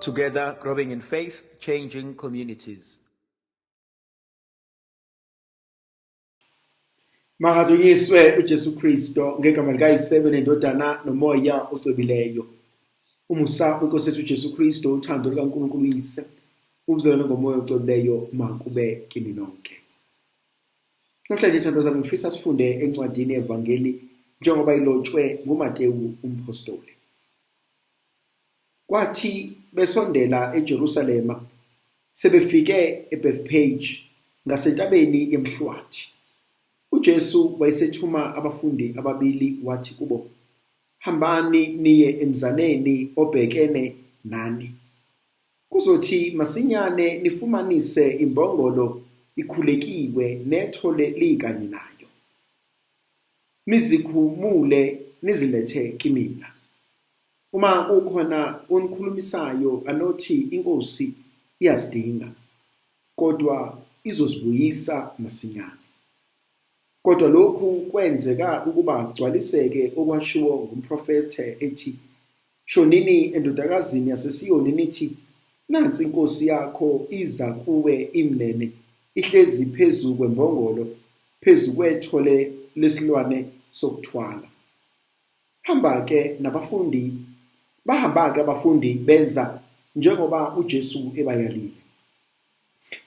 Together, growing in faith, changing communities. Makathunyiswe uJesu Kristo ngegama likaYise neNdodana noMoya ocebileyo. Umusa weNkosi yethu uJesu Kristo, uthando likaNkulunkulu uyise, ubuzalwane ngoMoya ocebileyo makube kini nonke. Namhlanje ithandwa zami ngifisa sifunde encwadini yevangeli njengoba ilotshwe nguMateyu umpostoli. Kwathi besondela eJerusalema sebefike eBethphage ngasentabeni yemhlwathi. uJesu wayesethuma abafundi ababili wathi kubo, hambani niye emzaneni obhekene nani. Kuzothi masinyane nifumanise imbongolo ikhulekiwe nethole likanye nayo. Nizikhumule nizilethe kimina. Uma kukhona onikhulumisayo anothi inkosi iyazidinga, kodwa izozibuyisa masinyane. Kodwa lokhu kwenzeka ukuba kugcwaliseke okwashiwo ngumprofethe ethi, shonini endodakazini yaseSiyoni nithi, nansi inkosi yakho iza kuwe imnene, ihlezi phezu kwembongolo, phezu kwethole lesilwane sokuthwala. Bahamba-ke abafundi benza njengoba uJesu ebayalile.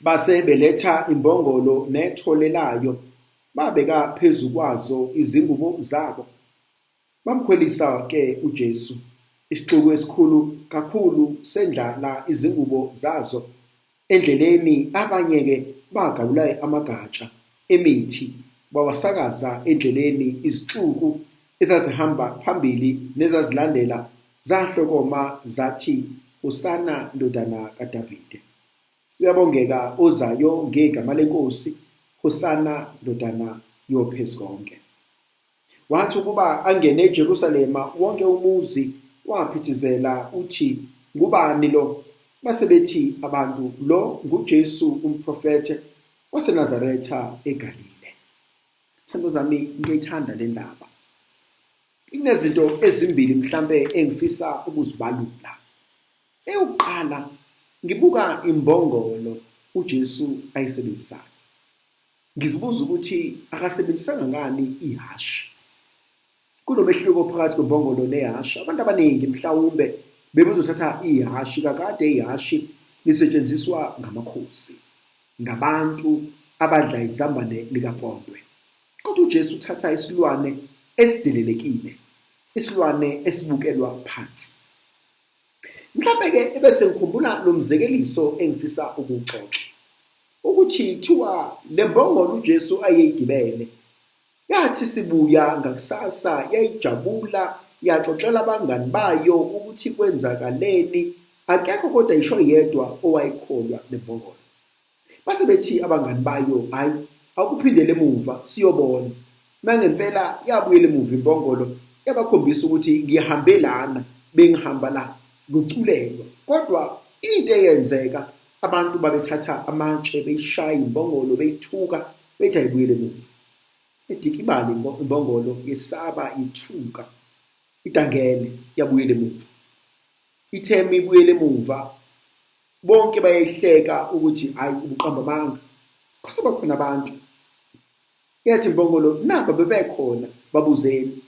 Base beletha imbongolo nethole layo, babeka phezu kwazo izingubo zabo. Bamkhwelisa-ke uJesu, isixuku esikhulu kakhulu sendlala izingubo zazo. Endleleni abanye-ke bagawula amagatsha emithi, bawasakaza endleleni. Izixuku ezazihamba phambili nezazilandela zahlokoma zathi, Hosana ndodana kaDavide. Uyabongeka ozayo ngegama leNkosi, Hosana ndodana yoPhezukonke. Wathi ukuba angene eJerusalema wonke umuzi waphithizela uthi, ngubani lo? Base bethi abantu, lo nguJesu umprofethe waseNazaretha eGalile. Thando zami, ngiyayithanda le ndaba. Kunezinto ezimbili mhlambe engifisa ukuzibalula. Eyokuqala, ngibuka imbongolo uJesu ayisebenzisayo. Ngizibuza ukuthi akasebenzisanga ngani ihashi. Kunomehluko phakathi kwembongolo nehashi. Abantu abaningi mhlawumbe bebezothatha ihashi, kakade ihashi lisetshenziswa ngamakhosi, ngabantu abadla izambane likapondwe. Kodwa uJesu uthatha isilwane esidelelekile, isilwane esibukelwa phansi. Mhlawumbe-ke ebese ngikhumbula lo mzekeliso engifisa ukuwuxoxa, ukuthi thiwa le mbongolo uJesu ayeyigibele yathi sibuya ngakusasa yayijabula, yaxoxela abangani bayo ukuthi kwenzakaleni. Akekho kodwa isho yedwa owayikholwa le mbongolo. Base bethi abangani bayo, hayi, akuphindele emuva siyobona. Mangempela yabuyela emuva imbongolo, yabakhombisa ukuthi ngihambe lana, bengihamba la, kuculelwa. Kodwa into eyenzeka, abantu babethatha amatshe beyishaya imbongolo, beyithuka, bethi ayibuyele emuva. Edikibali imbongolo yesaba, ithuka, idangele, yabuyela emuva. Itheme ibuyele emuva, bonke bayayihleka ukuthi hayi ubuqamba amanga. Kwase bakhona abantu, yathi imbongolo naba bebekhona, babuzeni.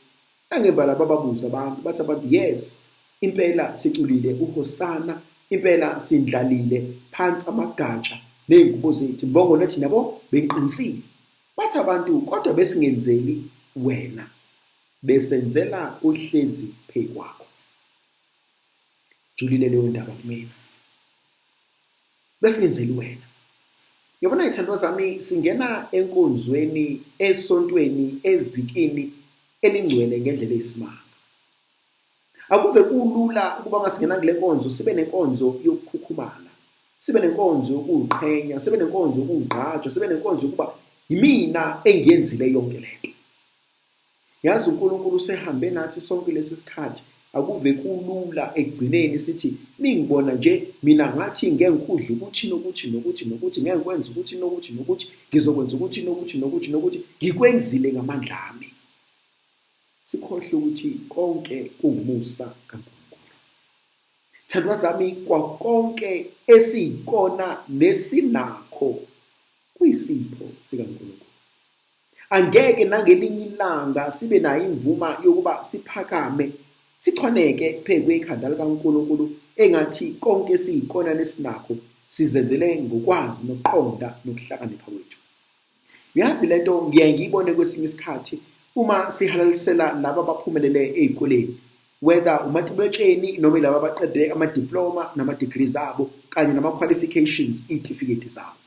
Angembala bababuza abantu, bathi abantu, yes, impela siculile uHosana, impela sindlalile phansi amagatsha ney'ngubo zethu. Imbongolo ethi nabo bengiqinisile. Bathi abantu, kodwa besingenzeli wena, besenzela uhlezi phezu kwakho. Julile leyo ndaba kumina. Besingenzeli wena. Yabona ithandwa zami, singena enkonzweni, esontweni, evikini elingcwele ngendlela eyisimanga. Akuve kulula ukuba masingena kule nkonzo sibe nenkonzo yokukhukhumala, sibe nenkonzo yokuqhenya, sibe nenkonzo yokugqaja, sibe nenkonzo yokuba yimina engiyenzile yonke lento. Yazi uNkulunkulu sehambe nathi sonke lesi sikhathi. Akuve kulula ekugcineni sithi ningibona nje mina ngathi ngenkudla ukuthi nokuthi nokuthi nokuthi, ngekwenza ukuthi nokuthi nokuthi, ngizokwenza ukuthi nokuthi nokuthi nokuthi, ngikwenzile ngamandla ami. Sikhohle ukuthi konke kungumusa kaNkulunkulu. Thandwa zami, kwakonke esiyikona nesinakho kuyisipho sikaNkulunkulu. Angeke nangelinye ilanga sibe nayo imvuma yokuba siphakame sichwaneke phezu kwekhanda likaNkulunkulu engathi konke esiyikona nesinakho sizenzele ngokwazi nokuqonda nokuhlakanipha kwethu. Uyazi lento ngiye ngiyibone kwesinye isikhathi uma sihalalisela laba abaphumelele ezikoleni, whether umatibelotsheni noma laba abaqede ama-diploma nama-degrees abo kanye nama-qualifications, iy'tifiketi zabo.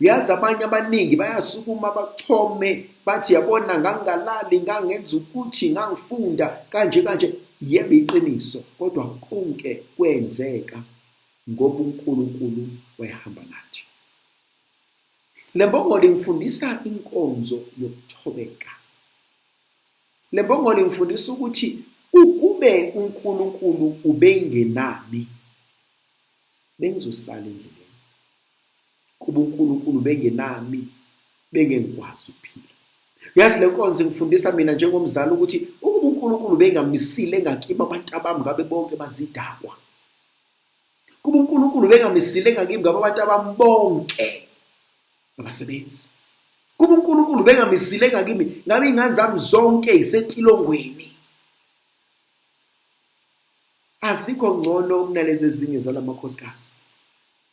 Uyazi abanye abaningi bayasukuma bachome bathi yabona ngangalali ngangenza ukuthi ngangifunda kanje. Yebo iqiniso, kodwa konke kwenzeka ngoba uNkulunkulu wayehamba nathi. Le mbongolo ingifundisa inkonzo yokuthobeka. Le mbongolo ingifundisa ukuthi ukube uNkulunkulu ubengenami bengizosala endleleni. Kuba uNkulunkulu bengenami bengengikwazi ukuphila. Yazi le nkonzo ingifundisa mina njengomzali ukuthi ukuba uNkulunkulu bengamisile ngakibo abantu abami ngabe bonke bazidakwa. Kuba uNkulunkulu bengamisile ngakimi ngabe abantu abami bonke abasebenzi. Kuba uNkulunkulu bengamisile ngakimi ngabe ingane zami zonke isetilongweni. Azikho ngcono kunalezi ezinye zalamakhosikazi,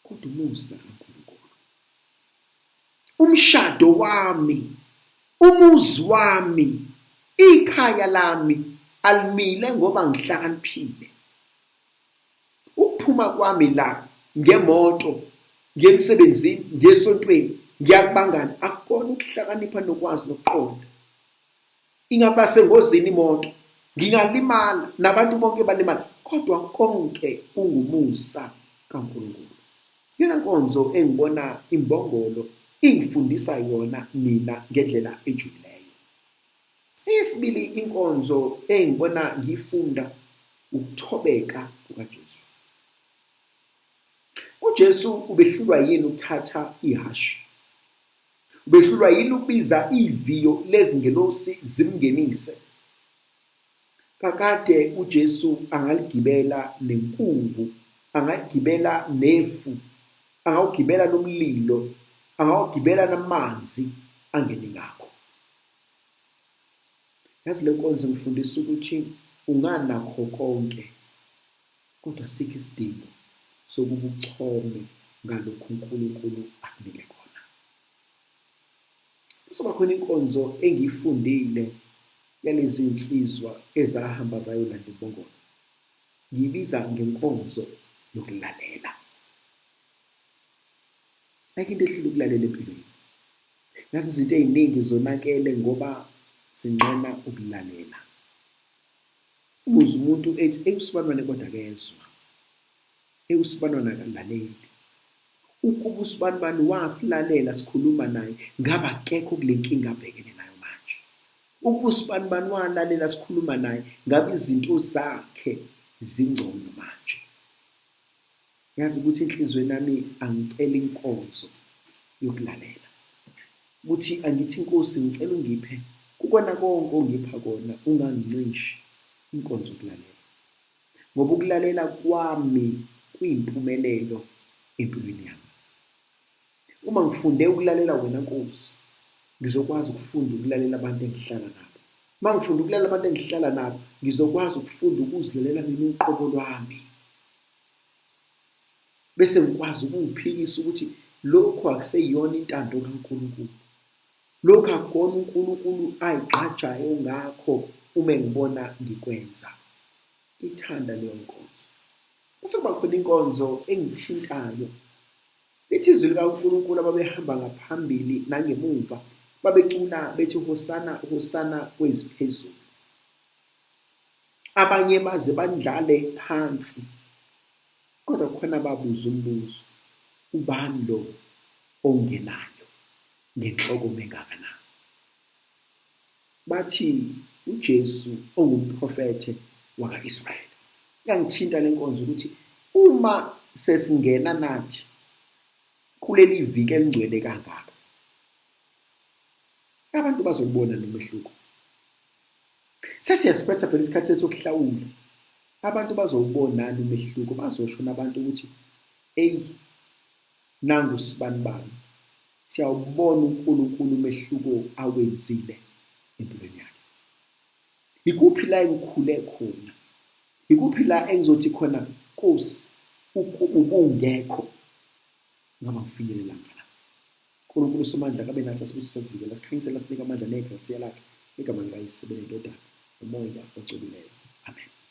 kodwa umusa kaNkulunkulu. Umshado wami, umuzi wami, ikhaya lami alimile ngoba ngihlakaniphile. Ukuphuma kwami la ngemoto, ngemsebenzini, ngesontweni, ngiyakubangani akukona ukuhlakanipha nokwazi nokuqonda. Ingaba sengozini imoto, ngingalimala nabantu bonke balimala, kodwa konke kungumusa kaNkulunkulu. Yona nkonzo engibona imbongolo ingifundisa yona mina ngendlela ejulileyo. Eyesibili inkonzo engibona ngifunda ukuthobeka kukaJesu. uJesu ubehlulwa yini ukuthatha ihashi? Ubehlulwa yini ukubiza iviyo lezingelosi zimngenise? Kakade uJesu angaligibela nenkungu, angagibela nefu, angawugibela nomlilo, angawugibela namanzi angene ngakho. Yazi le nkonzo ngifundisa ukuthi unganakho konke, kodwa sikho isidingo sokuba uchome ngalokhu uNkulunkulu akunike khona. Kuzoba khona inkonzo engiyifundile yalezi insizwa ezahamba zayolanda imbongolo. Ngiyibiza ngenkonzo yokulalela. Ayikho into ehlula ukulalela empilweni. Nazi izinto eziningi zonakele ngoba sinqena ukulalela. Umuzi umuntu ethi eyusibanwane kodwa kezwa. Eyusibanwane akalaleli. Ukuba usibanwane wasilalela sikhuluma naye, ngaba akekho kule nkinga abhekene nayo manje. Ukuba usibanwane walalela sikhuluma naye, ngabe izinto zakhe zingcono manje. Yazi ukuthi inhlizweni yami angicela inkonzo yokulalela. Ukuthi angithi Nkosi ngicela ungiphe kukona konke ongipha kona, ungangincishi inkonzo yokulalela. Ngoba ukulalela kwami kuyimpumelelo empilweni yami. Uma ngifunde ukulalela wena Nkosi, ngizokwazi ukufunda ukulalela abantu engihlala nabo. Uma ngifunda ukulalela abantu engihlala nabo, ngizokwazi ukufunda ukuzilalela mina uqobo lwami. Bese ngikwazi ukuphikisa ukuthi lokho akuseyiyona intando kaNkulunkulu. Lokho akukona uNkulunkulu ayigqajayo ngakho uma ngibona ngikwenza. Ithanda leyo nkonzo. Bese kuba khona inkonzo engithintayo. Lithi izwi likaNkulunkulu ababehamba ngaphambili nangemuva babecula bethi hosana hosana kweziphezulu. Abanye baze bandlale phansi. Kodwa khona babuza umbuzo, ubani lo ongenayo ngenhloko mengakanani? Bathi uJesu ongumprofete waka-Israyeli. Yangithinta le nkonzo ukuthi uma sesingena nathi kuleli viki elingcwele kangaka, abantu bazobona nomehluko. Sesiyasiphetha phela isikhathi sethu sokuhlawula. abantu bazowubonani umehluko, bazosho nabantu ukuthi eyi, nangu sibanibani, siyawubona uNkulunkulu umehluko awenzile empilweni yakhe. Ikuphi la engikhule khona? Ikuphi la engizothi khona Nkosi ubungekho ngaba ngifinyelelanga la? uNkulunkulu uSomandla kabe nathi asibuthi sazivikela, sikhanyisela, sinika amandla negrasiya lakhe, igama likaYise, Indodana, umoya ocwebileyo. Amen.